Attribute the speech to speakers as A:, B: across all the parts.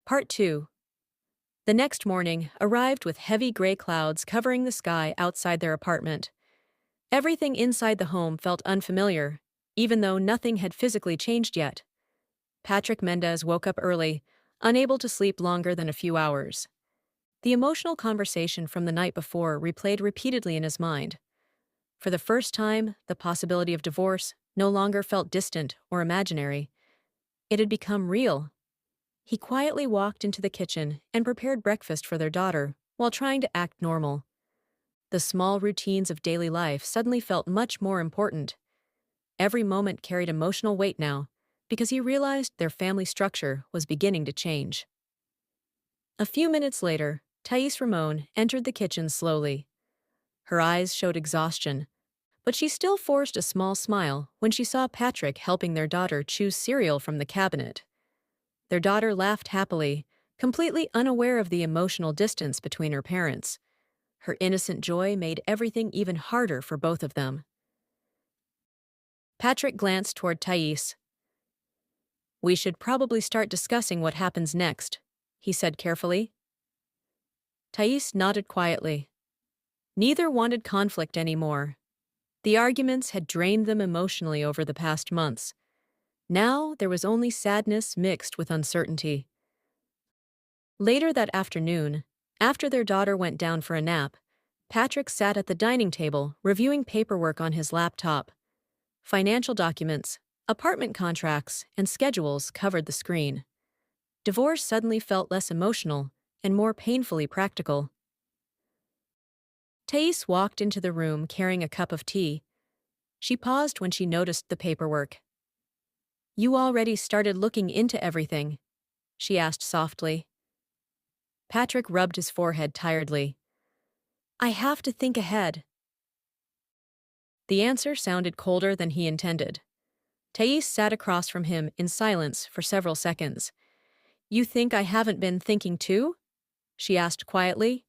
A: Part 2. The next morning arrived with heavy gray clouds covering the sky outside their apartment. Everything inside the home felt unfamiliar, even though nothing had physically changed yet. Patrick Mendez woke up early, unable to sleep longer than a few hours. The emotional conversation from the night before replayed repeatedly in his mind. For the first time, the possibility of divorce no longer felt distant or imaginary. It had become real. He quietly walked into the kitchen and prepared breakfast for their daughter while trying to act normal. The small routines of daily life suddenly felt much more important. Every moment carried emotional weight now, because he realized their family structure was beginning to change. A few minutes later, Thais Ramon entered the kitchen slowly. Her eyes showed exhaustion, but she still forced a small smile when she saw Patrick helping their daughter choose cereal from the cabinet. Their daughter laughed happily, completely unaware of the emotional distance between her parents. Her innocent joy made everything even harder for both of them. Patrick glanced toward Thais. "We should probably start discussing what happens next," he said carefully. Thais nodded quietly. Neither wanted conflict anymore. The arguments had drained them emotionally over the past months. Now there was only sadness mixed with uncertainty. Later that afternoon, after their daughter went down for a nap, Patrick sat at the dining table reviewing paperwork on his laptop. Financial documents, apartment contracts, and schedules covered the screen. Divorce suddenly felt less emotional and more painfully practical. Thais walked into the room carrying a cup of tea. She paused when she noticed the paperwork. "You already started looking into everything?" she asked softly. Patrick rubbed his forehead tiredly. "I have to think ahead." The answer sounded colder than he intended. Thais sat across from him in silence for several seconds. "You think I haven't been thinking too?" she asked quietly.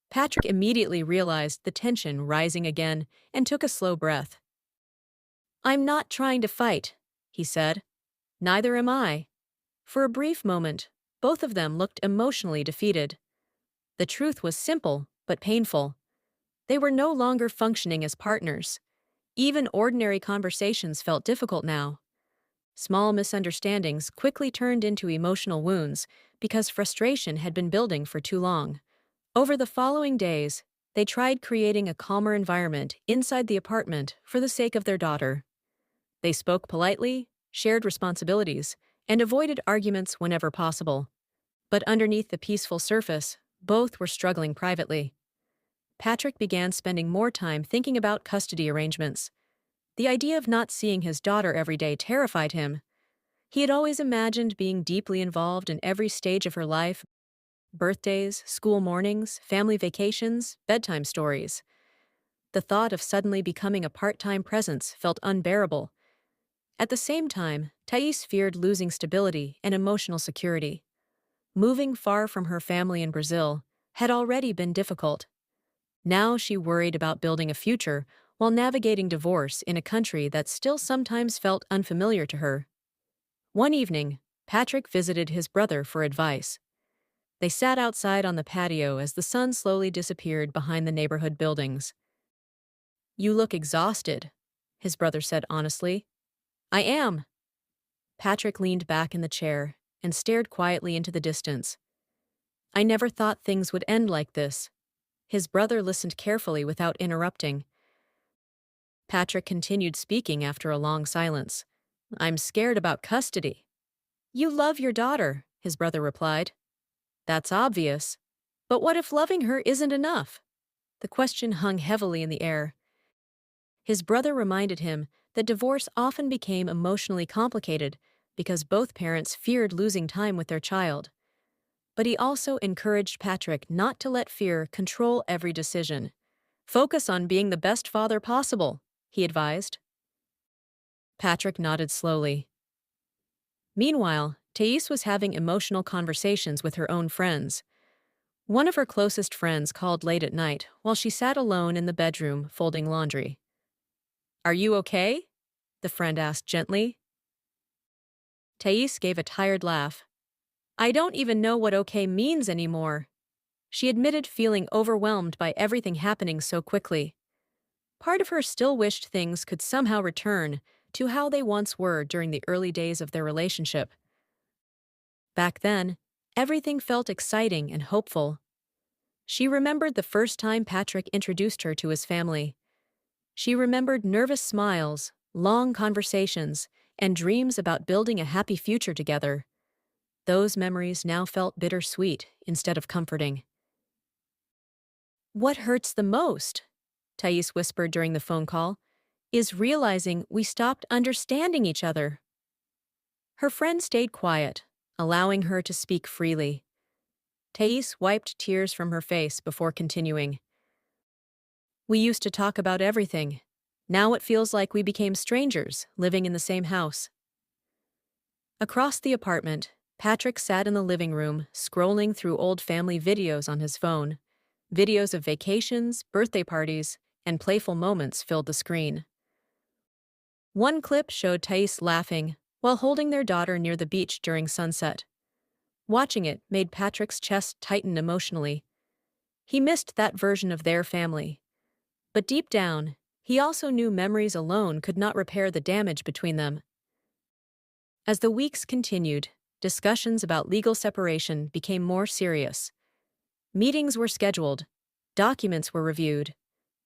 A: Patrick immediately realized the tension rising again and took a slow breath. "I'm not trying to fight," he said. "Neither am I." For a brief moment, both of them looked emotionally defeated. The truth was simple but painful. They were no longer functioning as partners. Even ordinary conversations felt difficult now. Small misunderstandings quickly turned into emotional wounds because frustration had been building for too long. Over the following days, they tried creating a calmer environment inside the apartment for the sake of their daughter. They spoke politely, shared responsibilities, and avoided arguments whenever possible. But underneath the peaceful surface, both were struggling privately. Patrick began spending more time thinking about custody arrangements. The idea of not seeing his daughter every day terrified him. He had always imagined being deeply involved in every stage of her life: birthdays, school mornings, family vacations, bedtime stories. The thought of suddenly becoming a part-time presence felt unbearable. At the same time, Thais feared losing stability and emotional security. Moving far from her family in Brazil had already been difficult. Now she worried about building a future while navigating divorce in a country that still sometimes felt unfamiliar to her. One evening, Patrick visited his brother for advice. They sat outside on the patio as the sun slowly disappeared behind the neighborhood buildings. "You look exhausted," his brother said honestly. "I am." Patrick leaned back in the chair and stared quietly into the distance. "I never thought things would end like this." His brother listened carefully without interrupting. Patrick continued speaking after a long silence. "I'm scared about custody." "You love your daughter," his brother replied. "That's obvious. But what if loving her isn't enough?" The question hung heavily in the air. His brother reminded him that divorce often became emotionally complicated because both parents feared losing time with their child. But he also encouraged Patrick not to let fear control every decision. "Focus on being the best father possible," he advised. Patrick nodded slowly. Meanwhile, Thais was having emotional conversations with her own friends. One of her closest friends called late at night while she sat alone in the bedroom folding laundry. "Are you okay?" the friend asked gently. Thais gave a tired laugh. I don't even know what okay means anymore. She admitted feeling overwhelmed by everything happening so quickly. Part of her still wished things could somehow return to how they once were during the early days of their relationship. Back then, everything felt exciting and hopeful. She remembered the first time Patrick introduced her to his family. She remembered nervous smiles, long conversations, and dreams about building a happy future together. Those memories now felt bittersweet instead of comforting. What hurts the most, Thais whispered during the phone call, is realizing we stopped understanding each other. Her friend stayed quiet, allowing her to speak freely. Thais wiped tears from her face before continuing. We used to talk about everything. Now it feels like we became strangers, living in the same house. Across the apartment, Patrick sat in the living room, scrolling through old family videos on his phone. Videos of vacations, birthday parties, and playful moments filled the screen. One clip showed Thais laughing while holding their daughter near the beach during sunset. Watching it made Patrick's chest tighten emotionally. He missed that version of their family. But deep down, he also knew memories alone could not repair the damage between them. As the weeks continued, discussions about legal separation became more serious. Meetings were scheduled, documents were reviewed.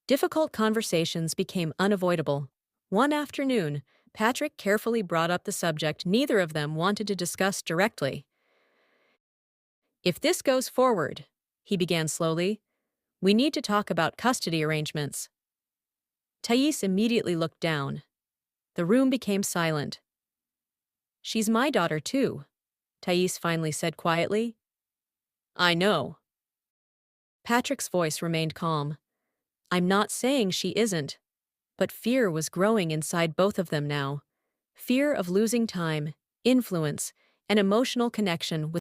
A: Difficult conversations became unavoidable. One afternoon, Patrick carefully brought up the subject neither of them wanted to discuss directly. If this goes forward, he began slowly, we need to talk about custody arrangements. Thais immediately looked down. The room became silent. She's my daughter, too, Thais finally said quietly. I know. Patrick's voice remained calm. I'm not saying she isn't, but fear was growing inside both of them now. Fear of losing time, influence, and emotional connection with